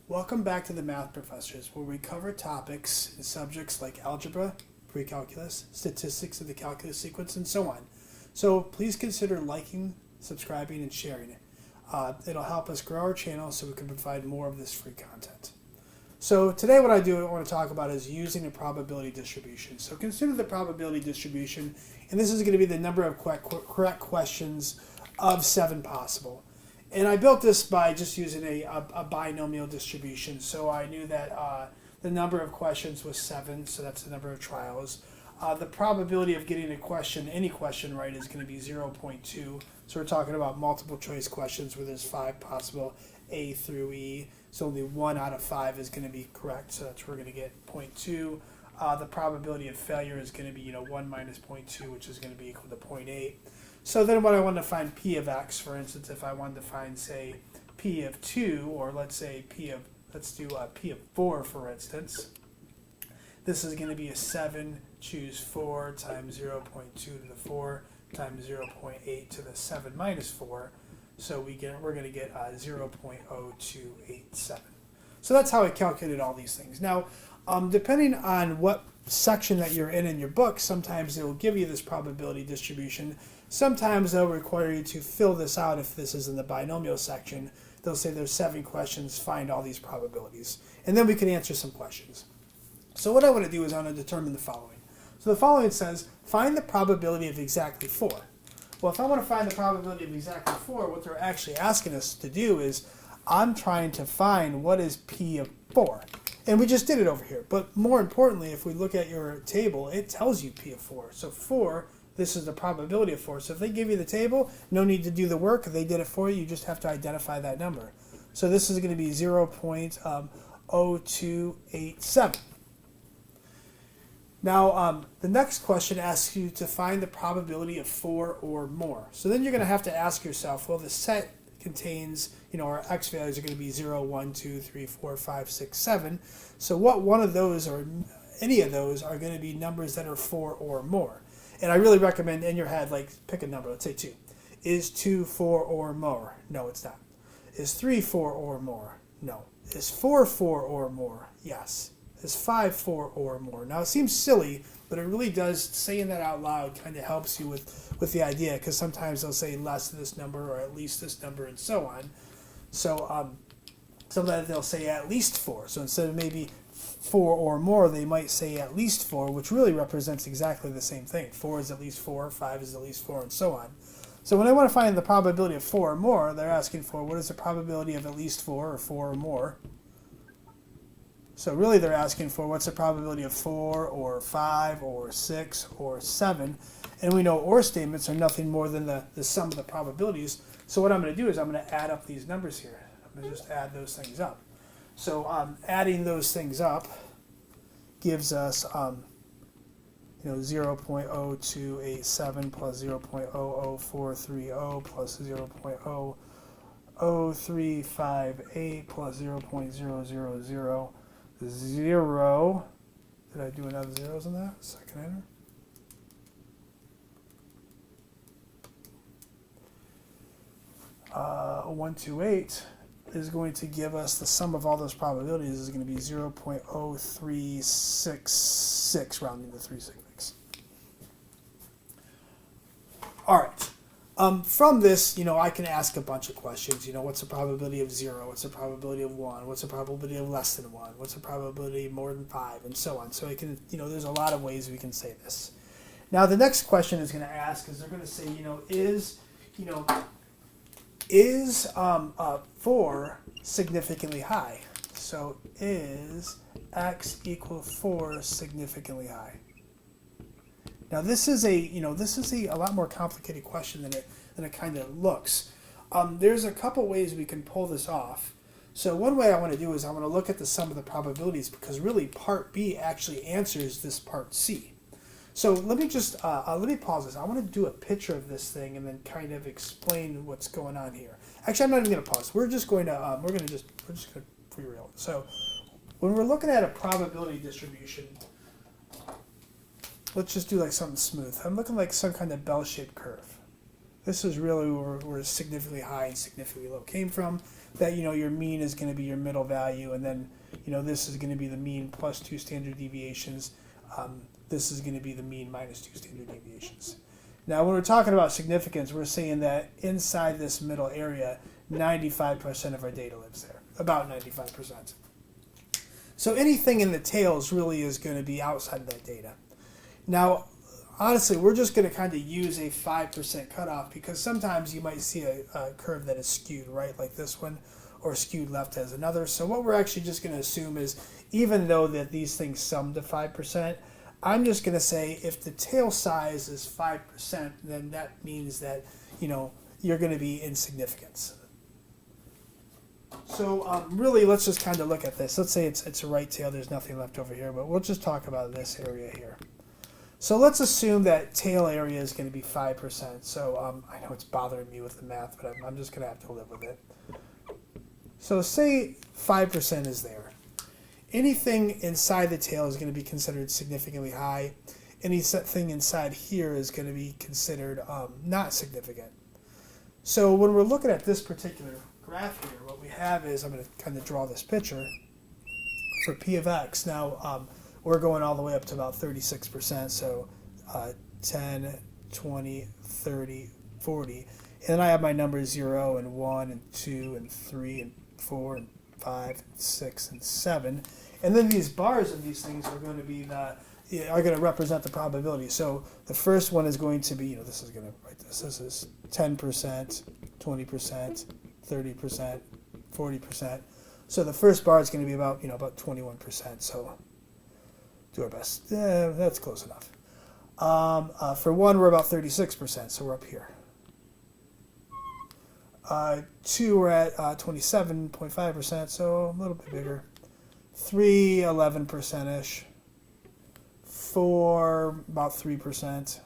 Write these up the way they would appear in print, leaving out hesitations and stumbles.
Welcome back to the Math Professors, where we cover topics and subjects like algebra, pre-calculus, statistics of the calculus sequence, and so on. So please consider liking, subscribing, and sharing it. It'll help us grow our channel so we can provide more of this free content. So today what I want to talk about is using a probability distribution. So consider the probability distribution, and this is going to be the number of correct questions of 7 possible. And I built this by just using a binomial distribution. So I knew that the number of questions was 7, so that's the number of trials. The probability of getting any question right is going to be 0.2. So we're talking about multiple choice questions where there's 5 possible A through E. So only 1 out of 5 is going to be correct. So that's where we're going to get 0.2. The probability of failure is going to be 1 minus 0.2, which is going to be equal to 0.8. So then when I want to find P of X, for instance, if I wanted to find, say, P of 2, or let's say let's do P of 4, for instance. This is going to be a 7, choose 4 times 0.2 to the 4 times 0.8 to the 7 minus 4. So we're going to get 0.0287. So that's how I calculated all these things. Now, depending on what section that you're in your book, sometimes it will give you this probability distribution. Sometimes they'll require you to fill this out. If this is in the binomial section, they'll say there's 7 questions, find all these probabilities. And then we can answer some questions. So what I want to do is I want to determine the following. So the following says, find the probability of exactly 4. Well, if I want to find the probability of exactly 4, what they're actually asking us to do is, I'm trying to find what is P of 4. And we just did it over here. But more importantly, if we look at your table, it tells you P of 4. So 4, this is the probability of 4. So if they give you the table, no need to do the work. If they did it for you, you just have to identify that number. So this is going to be 0.0287. Now, the next question asks you to find the probability of 4 or more. So then you're going to have to ask yourself, well, the set contains, our x values are going to be 0, 1, 2, 3, 4, 5, 6, 7. So what one of those or any of those are going to be numbers that are 4 or more? And I really recommend in your head, pick a number. Let's say 2. Is 2 4 or more? No, it's not. Is 3 4 or more? No. Is 4 4 or more? Yes. Is 5 4 or more? Now it seems silly, but it really does, saying that out loud kind of helps you with the idea, because sometimes they'll say less than this number or at least this number and so on. So sometimes they'll say at least 4. So instead of maybe 4 or more, they might say at least 4, which really represents exactly the same thing. 4 is at least 4, 5 is at least 4, and so on. So when I want to find the probability of 4 or more, they're asking for what is the probability of at least 4 or 4 or more. So really they're asking for what's the probability of 4 or 5 or 6 or 7. And we know or statements are nothing more than the sum of the probabilities. So what I'm going to do is I'm going to add up these numbers here. I'm going to just add those things up. So adding those things up gives us 0.0287 plus 0.00430 plus 0.00358 plus 0.0000. 0. Did I do enough zeros in that? Second enter. Uh, 128 is going to give us the sum of all those probabilities is going to be 0.0366, rounding to 366. All right. From this, I can ask a bunch of questions. What's the probability of 0? What's the probability of 1? What's the probability of less than 1? What's the probability of more than 5? And so on. So I can, there's a lot of ways we can say this. Now, the next question is going to ask is they're going to say, is 4 significantly high? So is x equal 4 significantly high? Now this is a lot more complicated question than it kind of looks. There's a couple ways we can pull this off. So one way I want to do is I want to look at the sum of the probabilities, because really part B actually answers this part C. So let me just let me pause this. I want to do a picture of this thing and then kind of explain what's going on here. Actually, I'm not even going to pause. We're just going to we're just going to free real. So when we're looking at a probability distribution, let's just do something smooth. I'm looking like some kind of bell-shaped curve. This is really where significantly high and significantly low came from. that, your mean is going to be your middle value, and then, this is going to be the mean plus 2 standard deviations. This is going to be the mean minus 2 standard deviations. Now, when we're talking about significance, we're saying that inside this middle area, 95% of our data lives there, about 95%. So anything in the tails really is going to be outside of that data. Now, honestly, we're just going to kind of use a 5% cutoff because sometimes you might see a curve that is skewed right like this one, or skewed left as another. So what we're actually just going to assume is, even though that these things sum to 5%, I'm just going to say if the tail size is 5%, then that means that, you're going to be in significance. So really, let's just kind of look at this. Let's say it's a right tail. There's nothing left over here, but we'll just talk about this area here. So let's assume that tail area is going to be 5%. So I know it's bothering me with the math, but I'm just going to have to live with it. So say 5% is there. Anything inside the tail is going to be considered significantly high. Anything inside here is going to be considered not significant. So when we're looking at this particular graph here, what we have is, I'm going to kind of draw this picture for P of X. Now, we're going all the way up to about 36%, so 10, 20, 30, 40. And then I have my numbers 0 and 1 and 2 and 3 and 4 and 5 and 6 and 7. And then these bars of these things are going to be are going to represent the probability. So the first one is going to be, this is going to write this. This is 10%, 20%, 30%, 40%. So the first bar is going to be about, about 21%. So do our best. That's close enough. For 1, we're about 36%, so we're up here. 2, we're at 27.5%, so a little bit bigger. 3, 11%-ish. 4, about 3%.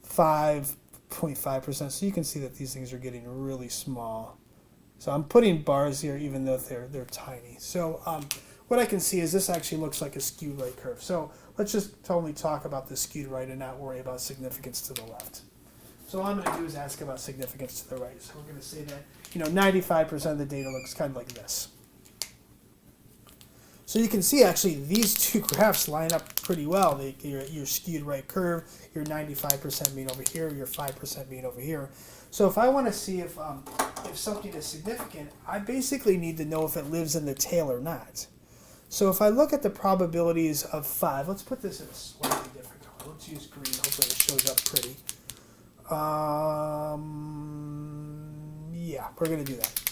5.5%. So you can see that these things are getting really small. So I'm putting bars here even though they're tiny. So what I can see is this actually looks like a skewed right curve. So let's just totally talk about the skewed right and not worry about significance to the left. So all I'm going to do is ask about significance to the right. So we're going to say that 95% of the data looks kind of like this. So you can see actually these two graphs line up pretty well. Your skewed right curve, your 95% mean over here, your 5% mean over here. So if I want to see if something is significant, I basically need to know if it lives in the tail or not. So if I look at the probabilities of 5, let's put this in a slightly different color. Let's use green. Hopefully it shows up pretty. Yeah, we're going to do that.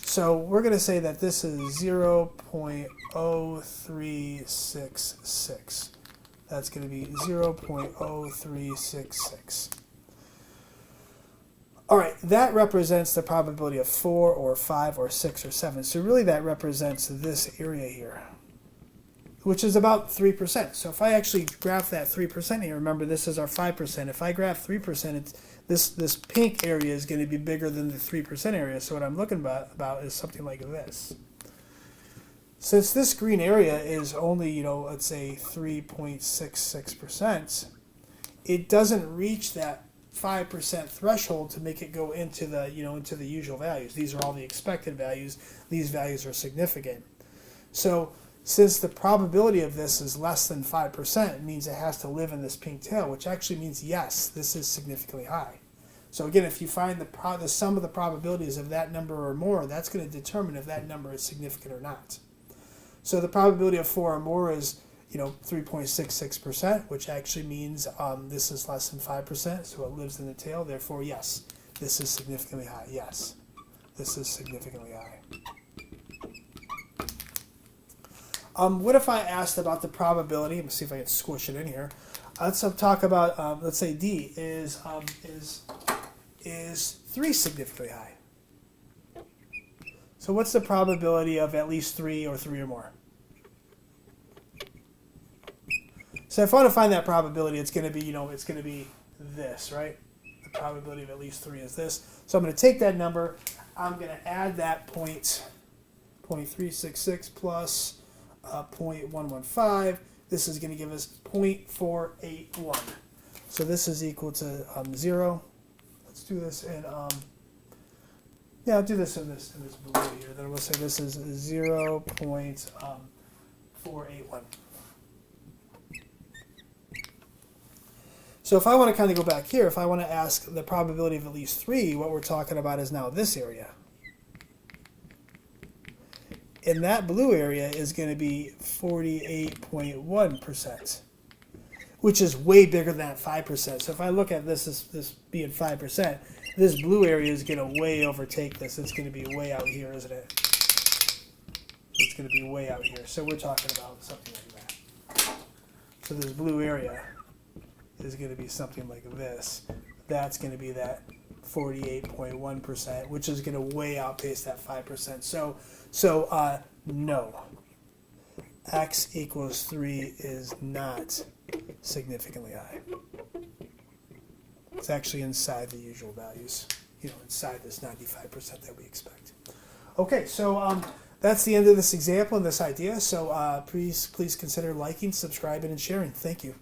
So we're going to say that this is 0.0366. That's going to be 0.0366. All right, that represents the probability of 4 or 5 or 6 or 7. So really that represents this area here, which is about 3%. So if I actually graph that 3% here, remember this is our 5%. If I graph 3%, this pink area is going to be bigger than the 3% area. So what I'm looking about is something like this. Since this green area is only, let's say 3.66%, it doesn't reach that 5% threshold to make it go into the, into the usual values. These are all the expected values. These values are significant. So since the probability of this is less than 5%, it means it has to live in this pink tail, which actually means yes, this is significantly high. So again, if you find the sum of the probabilities of that number or more, that's going to determine if that number is significant or not. So the probability of 4 or more is 3.66%, which actually means this is less than 5%, so it lives in the tail. Therefore, yes, this is significantly high. Yes, this is significantly high. What if I asked about the probability? Let me see if I can squish it in here. Let's talk about, let's say D is 3 significantly high. So what's the probability of at least 3 or 3 or more? So if I want to find that probability, it's going to be, it's going to be this, right? The probability of at least 3 is this. So I'm going to take that number. I'm going to add that 0.366 plus 0.115. This is going to give us 0.481. So this is equal to 0. Let's do this in Yeah, I'll do this in this blue here. Then we'll say this is 0.481. So if I want to kind of go back here, if I want to ask the probability of at least 3, what we're talking about is now this area. And that blue area is going to be 48.1%, which is way bigger than that 5%. So if I look at this being 5%, this blue area is going to way overtake this. It's going to be way out here, isn't it? It's going to be way out here. So we're talking about something like that. So this blue area is going to be something like this. That's going to be that 48.1%, which is going to way outpace that 5%. So no. X equals 3 is not significantly high. It's actually inside the usual values, inside this 95% that we expect. Okay, so that's the end of this example and this idea. So please consider liking, subscribing, and sharing. Thank you.